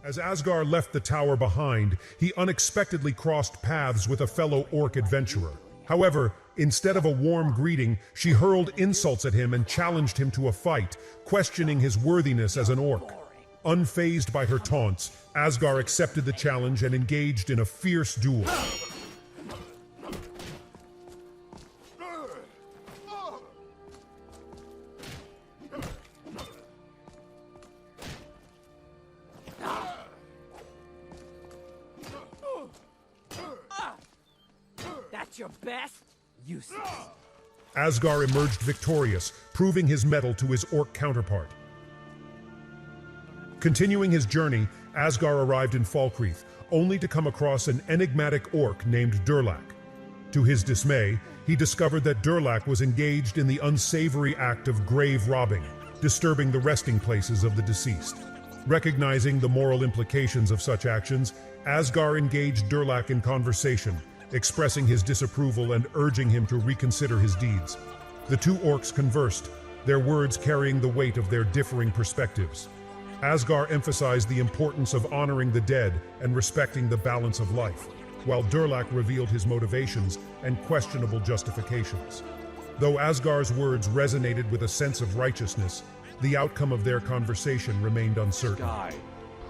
As Azgar left the tower behind, he unexpectedly crossed paths with a fellow orc adventurer. However, instead of a warm greeting, she hurled insults at him and challenged him to a fight, questioning his worthiness as an orc. Unfazed by her taunts, Azgar accepted the challenge and engaged in a fierce duel. That's your best? Useless. Azgar emerged victorious, proving his mettle to his orc counterpart. Continuing his journey, Azgar arrived in Falkreath, only to come across an enigmatic orc named Durlak. To his dismay, he discovered that Durlak was engaged in the unsavory act of grave robbing, disturbing the resting places of the deceased. Recognizing the moral implications of such actions, Azgar engaged Durlak in conversation, expressing his disapproval and urging him to reconsider his deeds. The two orcs conversed, their words carrying the weight of their differing perspectives. Azgar emphasized the importance of honoring the dead and respecting the balance of life, while Durlak revealed his motivations and questionable justifications. Though Asgar's words resonated with a sense of righteousness, the outcome of their conversation remained uncertain. Sky,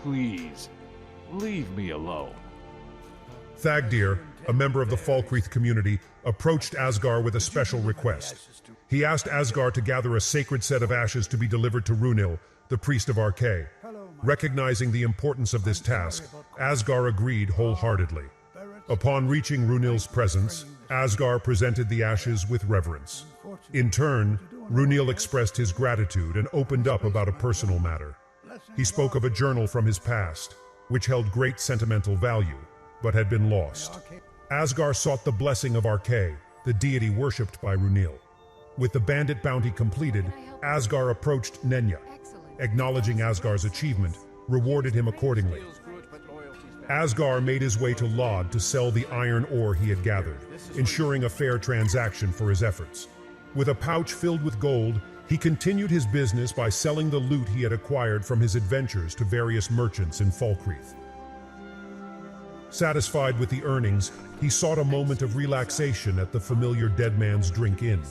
please, leave me alone. Thagdir, a member of the Falkreath community, approached Azgar with a special request. He asked Azgar to gather a sacred set of ashes to be delivered to Runil, the priest of Arkay. Recognizing the importance of this task, Azgar agreed wholeheartedly. Upon reaching Runil's presence, Azgar presented the ashes with reverence. In turn, Runil expressed his gratitude and opened up about a personal matter. He spoke of a journal from his past, which held great sentimental value, but had been lost. Azgar sought the blessing of Arkay, the deity worshipped by Runil. With the bandit bounty completed, Azgar approached Nenya. Acknowledging Asgar's achievement, rewarded him accordingly. Azgar made his way to Lod to sell the iron ore he had gathered, ensuring a fair transaction for his efforts. With a pouch filled with gold, he continued his business by selling the loot he had acquired from his adventures to various merchants in Falkreath. Satisfied with the earnings, he sought a moment of relaxation at the familiar Dead Man's Drink Inn.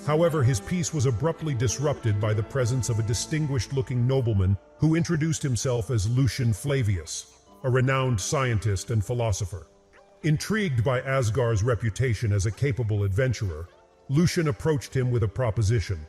However, his peace was abruptly disrupted by the presence of a distinguished-looking nobleman who introduced himself as Lucian Flavius, a renowned scientist and philosopher. Intrigued by Asgar's reputation as a capable adventurer, Lucian approached him with a proposition.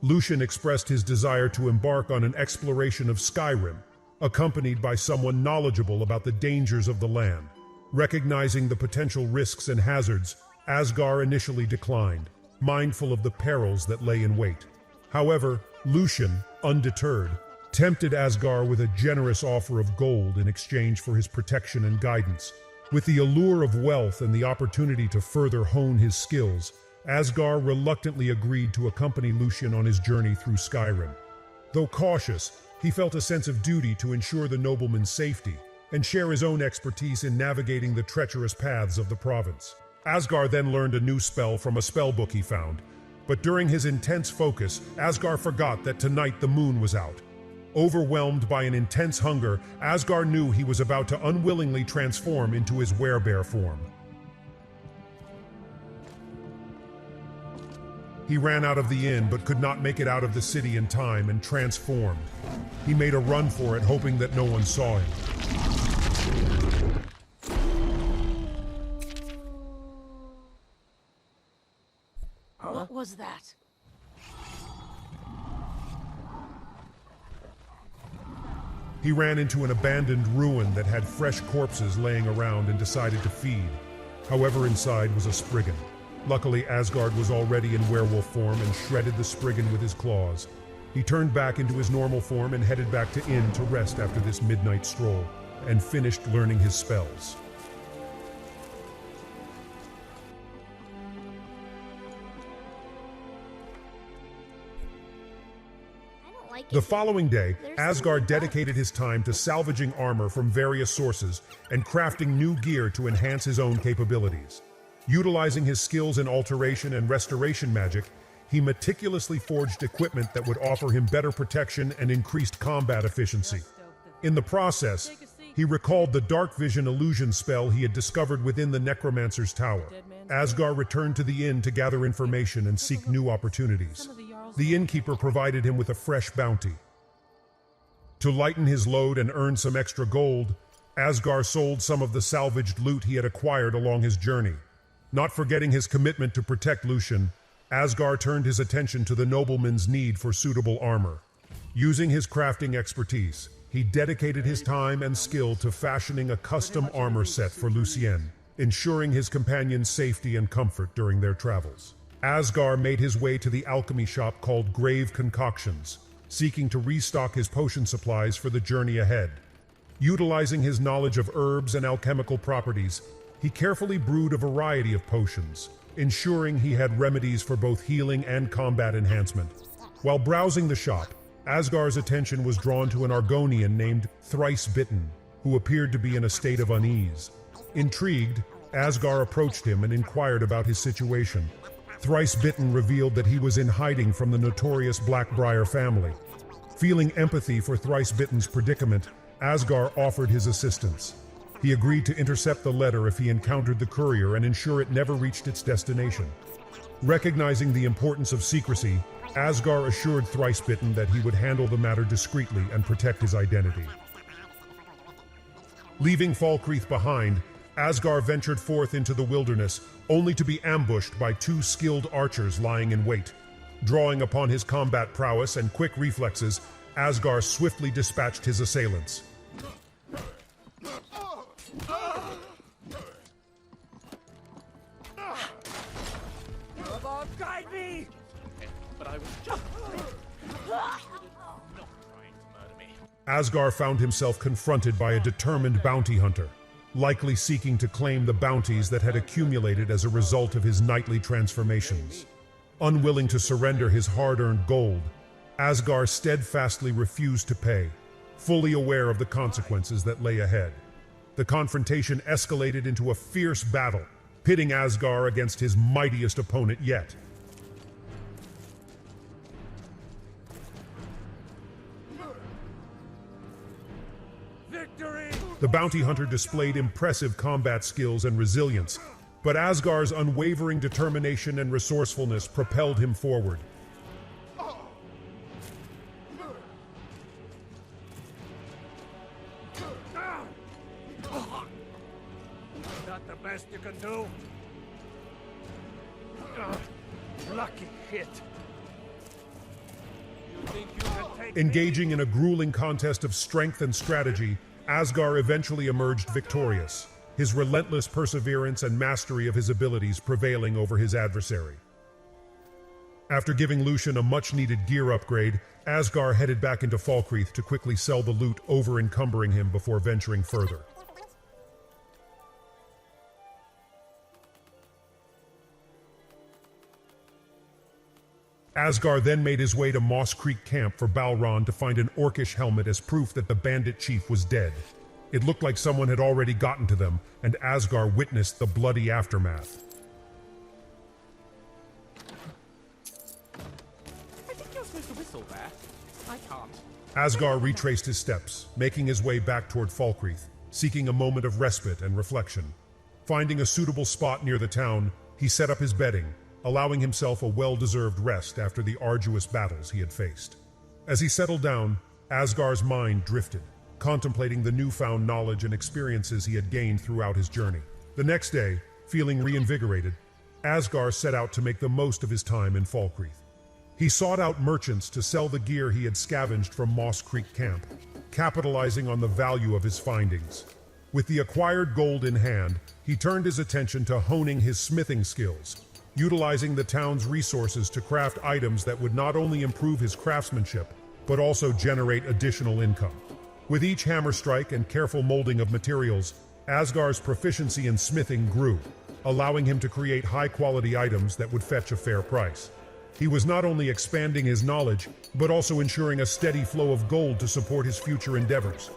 Lucian expressed his desire to embark on an exploration of Skyrim, accompanied by someone knowledgeable about the dangers of the land. Recognizing the potential risks and hazards, Azgar initially declined, mindful of the perils that lay in wait. However, Lucian, undeterred, tempted Azgar with a generous offer of gold in exchange for his protection and guidance. With the allure of wealth and the opportunity to further hone his skills, Azgar reluctantly agreed to accompany Lucian on his journey through Skyrim. Though cautious, he felt a sense of duty to ensure the nobleman's safety and share his own expertise in navigating the treacherous paths of the province. Azgar then learned a new spell from a spellbook he found, but during his intense focus, Azgar forgot that tonight the moon was out. Overwhelmed by an intense hunger, Azgar knew he was about to unwillingly transform into his werebear form. He ran out of the inn but could not make it out of the city in time and transformed. He made a run for it, hoping that no one saw him. What was that? He ran into an abandoned ruin that had fresh corpses laying around and decided to feed. However, inside was a spriggan. Luckily, Asgard was already in werewolf form and shredded the spriggan with his claws. He turned back into his normal form and headed back to inn to rest after this midnight stroll, and finished learning his spells. The following day, Asgard dedicated his time to salvaging armor from various sources and crafting new gear to enhance his own capabilities. Utilizing his skills in alteration and restoration magic, he meticulously forged equipment that would offer him better protection and increased combat efficiency. In the process, He recalled the dark vision illusion spell he had discovered within the necromancer's tower. Azgar returned to the inn to gather information and seek new opportunities. The innkeeper provided him with a fresh bounty. To lighten his load and earn some extra gold, Azgar sold some of the salvaged loot he had acquired along his journey. Not forgetting his commitment to protect Lucian, Azgar turned his attention to the nobleman's need for suitable armor. Using his crafting expertise, he dedicated his time and skill to fashioning a custom armor set for Lucien, ensuring his companion's safety and comfort during their travels. Azgar made his way to the alchemy shop called Grave Concoctions, seeking to restock his potion supplies for the journey ahead. Utilizing his knowledge of herbs and alchemical properties, he carefully brewed a variety of potions, ensuring he had remedies for both healing and combat enhancement. While browsing the shop, Asgar's attention was drawn to an Argonian named Thrice Bitten, who appeared to be in a state of unease. Intrigued, Azgar approached him and inquired about his situation. Thrice Bitten revealed that he was in hiding from the notorious Blackbriar family. Feeling empathy for Thrice Bitten's predicament, Azgar offered his assistance. He agreed to intercept the letter if he encountered the courier and ensure it never reached its destination. Recognizing the importance of secrecy, Azgar assured Thrice Bitten that he would handle the matter discreetly and protect his identity. Leaving Falkreath behind, Azgar ventured forth into the wilderness, only to be ambushed by two skilled archers lying in wait. Drawing upon his combat prowess and quick reflexes, Azgar swiftly dispatched his assailants. Guide me! But I was just not trying to murder me. Azgar found himself confronted by a determined bounty hunter, likely seeking to claim the bounties that had accumulated as a result of his nightly transformations. Unwilling to surrender his hard-earned gold, Azgar steadfastly refused to pay, fully aware of the consequences that lay ahead. The confrontation escalated into a fierce battle, pitting Azgar against his mightiest opponent yet. Victory! The bounty hunter displayed impressive combat skills and resilience, but Asgar's unwavering determination and resourcefulness propelled him forward. Not the best you can do? Lucky hit. You think you can take Engaging in a grueling contest of strength and strategy, Azgar eventually emerged victorious, his relentless perseverance and mastery of his abilities prevailing over his adversary. After giving Lucian a much-needed gear upgrade, Azgar headed back into Falkreath to quickly sell the loot over-encumbering him before venturing further. Azgar then made his way to Moss Creek Camp for Balron to find an orcish helmet as proof that the bandit chief was dead. It looked like someone had already gotten to them, and Azgar witnessed the bloody aftermath. I think you're supposed to whistle there. I can't. Azgar retraced his steps, making his way back toward Falkreath, seeking a moment of respite and reflection. Finding a suitable spot near the town, he set up his bedding, allowing himself a well-deserved rest after the arduous battles he had faced. As he settled down, Asgar's mind drifted, contemplating the newfound knowledge and experiences he had gained throughout his journey. The next day, feeling reinvigorated, Azgar set out to make the most of his time in Falkreath. He sought out merchants to sell the gear he had scavenged from Moss Creek Camp, capitalizing on the value of his findings. With the acquired gold in hand, he turned his attention to honing his smithing skills, utilizing the town's resources to craft items that would not only improve his craftsmanship, but also generate additional income. With each hammer strike and careful molding of materials, Asgar's proficiency in smithing grew, allowing him to create high-quality items that would fetch a fair price. He was not only expanding his knowledge, but also ensuring a steady flow of gold to support his future endeavors.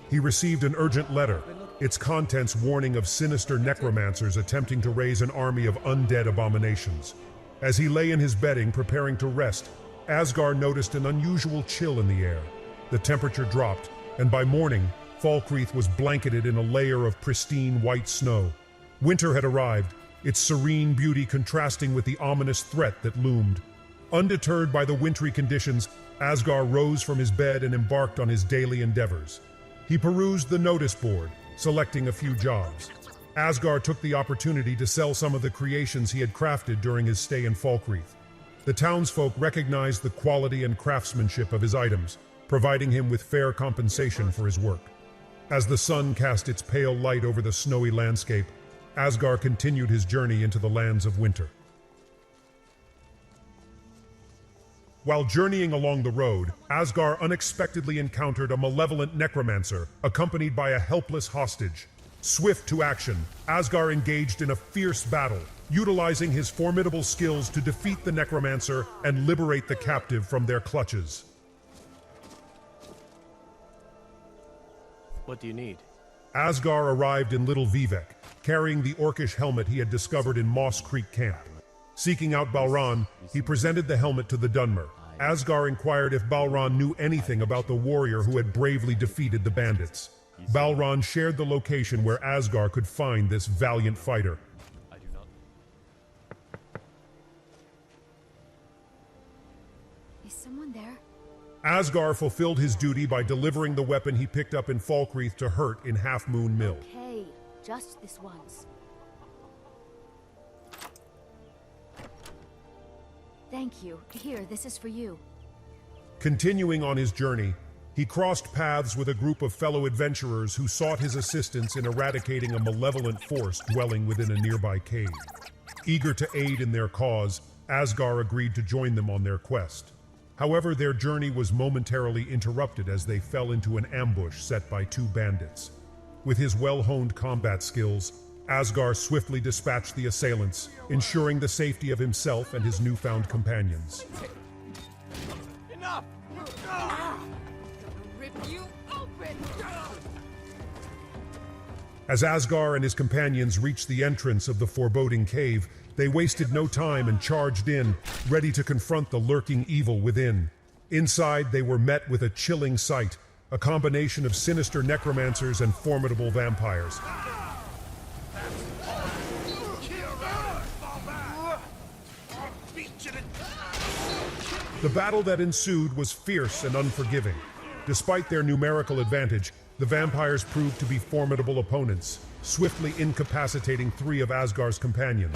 He received an urgent letter, its contents warning of sinister necromancers attempting to raise an army of undead abominations. As he lay in his bedding preparing to rest, Azgar noticed an unusual chill in the air. The temperature dropped, and by morning, Falkreath was blanketed in a layer of pristine white snow. Winter had arrived, its serene beauty contrasting with the ominous threat that loomed. Undeterred by the wintry conditions, Azgar rose from his bed and embarked on his daily endeavors. He perused the notice board, selecting a few jobs. Azgar took the opportunity to sell some of the creations he had crafted during his stay in Falkreath. The townsfolk recognized the quality and craftsmanship of his items, providing him with fair compensation for his work. As the sun cast its pale light over the snowy landscape, Azgar continued his journey into the lands of winter. While journeying along the road, Azgar unexpectedly encountered a malevolent necromancer, accompanied by a helpless hostage. Swift to action, Azgar engaged in a fierce battle, utilizing his formidable skills to defeat the necromancer and liberate the captive from their clutches. What do you need? Azgar arrived in Little Vivek, carrying the orcish helmet he had discovered in Moss Creek Camp. Seeking out Balron, he presented the helmet to the Dunmer. Azgar inquired if Balron knew anything about the warrior who had bravely defeated the bandits. Balron shared the location where Azgar could find this valiant fighter. I do not. Is someone there? Azgar fulfilled his duty by delivering the weapon he picked up in Falkreath to Hurt in Half Moon Mill. Okay, just this once. Thank you. Here, this is for you. Continuing on his journey, he crossed paths with a group of fellow adventurers who sought his assistance in eradicating a malevolent force dwelling within a nearby cave. Eager to aid in their cause, Azgar agreed to join them on their quest. However, their journey was momentarily interrupted as they fell into an ambush set by two bandits. With his well-honed combat skills, Azgar swiftly dispatched the assailants, ensuring the safety of himself and his newfound companions. Enough! Rip you open! As Azgar and his companions reached the entrance of the foreboding cave, they wasted no time and charged in, ready to confront the lurking evil within. Inside, they were met with a chilling sight, a combination of sinister necromancers and formidable vampires. The battle that ensued was fierce and unforgiving. Despite their numerical advantage, the vampires proved to be formidable opponents, swiftly incapacitating three of Asgar's companions.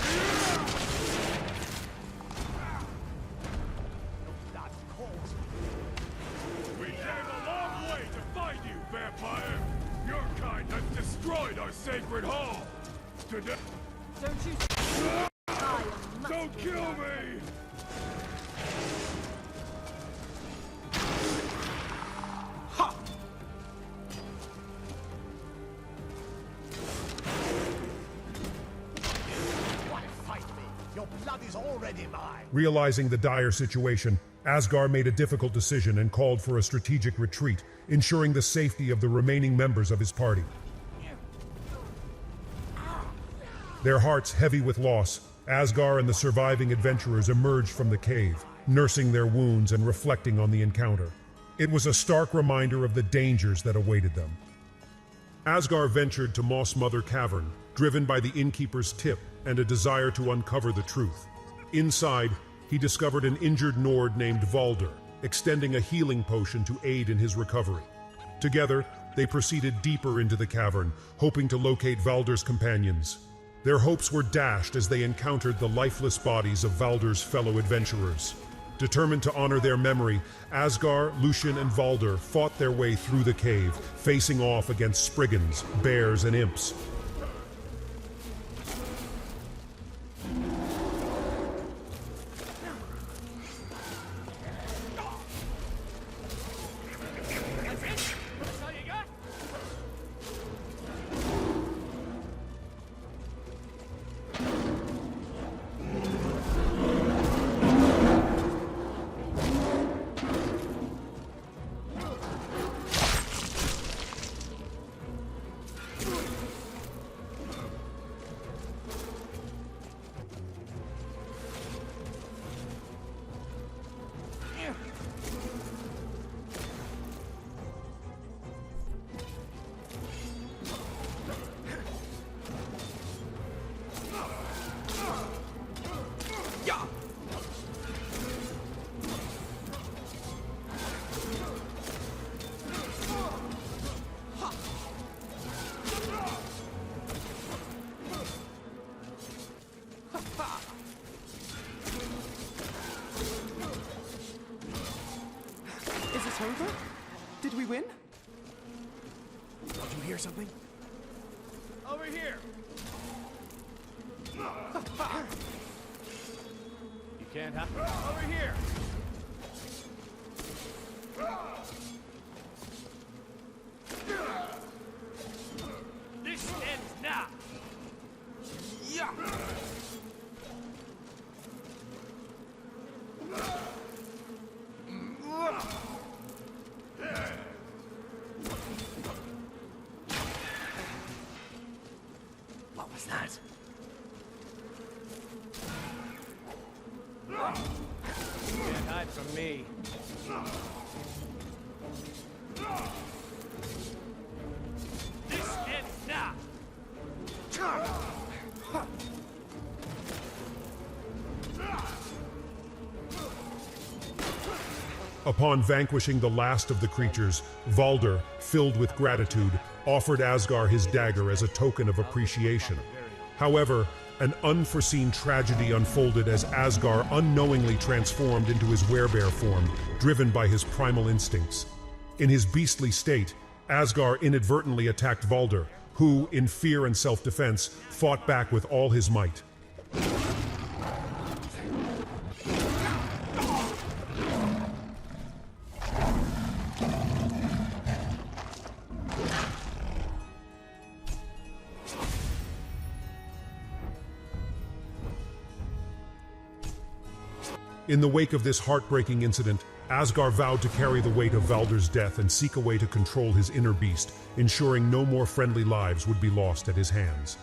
We came a long way to find you, vampire! Your kind has destroyed our sacred hall! Today... Don't you... I am Don't kill me! Realizing the dire situation, Azgar made a difficult decision and called for a strategic retreat, ensuring the safety of the remaining members of his party. Their hearts heavy with loss, Azgar and the surviving adventurers emerged from the cave, nursing their wounds and reflecting on the encounter. It was a stark reminder of the dangers that awaited them. Azgar ventured to Moss Mother Cavern, driven by the innkeeper's tip and a desire to uncover the truth. Inside, he discovered an injured Nord named Valder, extending a healing potion to aid in his recovery. Together, they proceeded deeper into the cavern, hoping to locate Valder's companions. Their hopes were dashed as they encountered the lifeless bodies of Valder's fellow adventurers. Determined to honor their memory, Azgar, Lucian, and Valder fought their way through the cave, facing off against Spriggans, bears, and imps. Is it over? Did we win? Did you hear something? Over here! You can't have... Over here! This ends now! Yeah! What was that? You can't hide from me. This ends now! Upon vanquishing the last of the creatures, Valder, filled with gratitude, offered Azgar his dagger as a token of appreciation. However, an unforeseen tragedy unfolded as Azgar unknowingly transformed into his werebear form, driven by his primal instincts. In his beastly state, Azgar inadvertently attacked Valder, who, in fear and self-defense, fought back with all his might. In the wake of this heartbreaking incident, Azgar vowed to carry the weight of Valder's death and seek a way to control his inner beast, ensuring no more friendly lives would be lost at his hands.